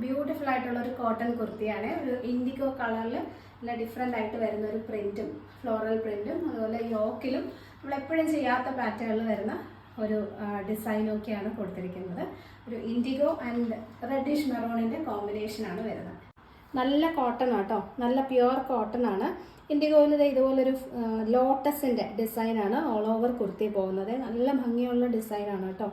Beautiful ആയിട്ടുള്ള ഒരു cotton കുർത്തിയാണ്. ഒരു ഇൻഡിഗോ കളറിൽ നല്ല ഡിഫറെൻ്റ് ആയിട്ട് വരുന്ന ഒരു പ്രിന്റും ഫ്ലോറൽ പ്രിന്റും അതുപോലെ യോക്കിലും നമ്മളെപ്പോഴും ചെയ്യാത്ത പാറ്റേണിൽ വരുന്ന ഒരു ഡിസൈനൊക്കെയാണ് കൊടുത്തിരിക്കുന്നത്. ഒരു ഇൻഡിഗോ ആൻഡ് റെഡിഷ് മെറൂണിൻ്റെ കോമ്പിനേഷനാണ് വരുന്നത്. നല്ല കോട്ടൺ ആട്ടോ, നല്ല പ്യുവർ കോട്ടൺ ആണ്. ഇൻഡിഗോയിൽ ഇതുപോലൊരു ലോട്ടസിൻ്റെ ഡിസൈനാണ് ഓൾ ഓവർ കുർത്തി പോകുന്നത്. നല്ല ഭംഗിയുള്ള ഡിസൈനാണ് കേട്ടോ.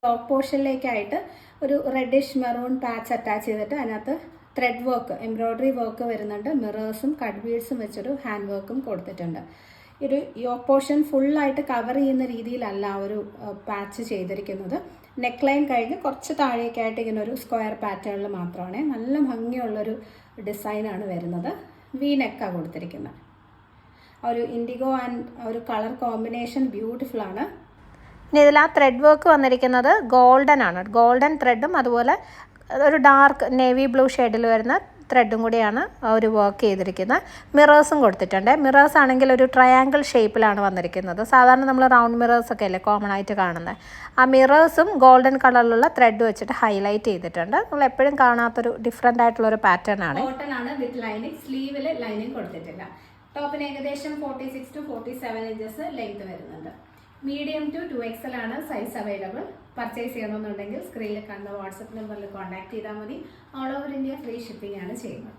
ടോപ്പ് പോർഷനിലേക്കായിട്ട് ഒരു റെഡിഷ് മെറൂൺ പാച്ച് അറ്റാച്ച് ചെയ്തിട്ട് അതിനകത്ത് ത്രെഡ് വർക്ക്, എംബ്രോയ്ഡറി വർക്ക് വരുന്നുണ്ട്. മിറേഴ്സും കട്ട് ബീഡ്സും വെച്ചൊരു ഹാൻഡ് വർക്കും കൊടുത്തിട്ടുണ്ട്. ഒരു യോക്ക് പോർഷൻ ഫുള്ളായിട്ട് കവർ ചെയ്യുന്ന രീതിയിലല്ല ഒരു പാച്ച് ചെയ്തിരിക്കുന്നത്. നെക്ക് ലൈൻ കഴിഞ്ഞ് കുറച്ച് താഴേക്കായിട്ട് ഇങ്ങനെ ഒരു സ്ക്വയർ പാറ്റേണിൽ മാത്രമാണ്. നല്ല ഭംഗിയുള്ളൊരു ഡിസൈനാണ് വരുന്നത്. വി നെക്കാണ് കൊടുത്തിരിക്കുന്നത്. ഒരു ഇൻഡിഗോ ആൻഡ് ഒരു കളർ കോമ്പിനേഷൻ ബ്യൂട്ടിഫുൾ ആണ്. ഇനി ഇതിൽ ആ ത്രെഡ് വർക്ക് വന്നിരിക്കുന്നത് ഗോൾഡൻ ആണ്. ഗോൾഡൻ ത്രെഡും അതുപോലെ ഒരു ഡാർക്ക് നേവി ബ്ലൂ ഷെയ്ഡിൽ വരുന്ന ത്രെഡും കൂടിയാണ് ഒരു വർക്ക് ചെയ്തിരിക്കുന്നത്. മിറേഴ്സും കൊടുത്തിട്ടുണ്ട്. മിറേഴ്സ് ആണെങ്കിൽ ഒരു ട്രയാങ്കിൾ ഷേപ്പിലാണ് വന്നിരിക്കുന്നത്. സാധാരണ നമ്മൾ റൗണ്ട് മിറേഴ്സൊക്കെ അല്ലേ കോമൺ ആയിട്ട് കാണുന്നത്. ആ മിറേഴ്സും ഗോൾഡൻ കളറിലുള്ള ത്രെഡ് വെച്ചിട്ട് ഹൈലൈറ്റ് ചെയ്തിട്ടുണ്ട്. നമ്മൾ എപ്പോഴും കാണാത്തൊരു ഡിഫറെൻ്റ് ആയിട്ടുള്ളൊരു പാറ്റേൺ ആണ്. കോട്ടൺ ആണ് വിത്ത് ലൈനിങ്. സ്ലീവിൽ ലൈനിങ് കൊടുത്തിട്ടില്ല. ടോപ്പിന് ഏകദേശം 46 to 47 ഇഞ്ചസ് ലെങ്ത് വരുന്നുണ്ട്. മീഡിയം ടു 2XL ആണ് സൈസ് അവൈലബിൾ. പർച്ചേസ് ചെയ്യണമെന്നുണ്ടെങ്കിൽ സ്ക്രീനിൽ കാണുന്ന വാട്സപ്പ് നമ്പറിൽ കോൺടാക്ട് ചെയ്താൽ മതി. All over India free shipping ആണ് ചെയ്യുന്നത്.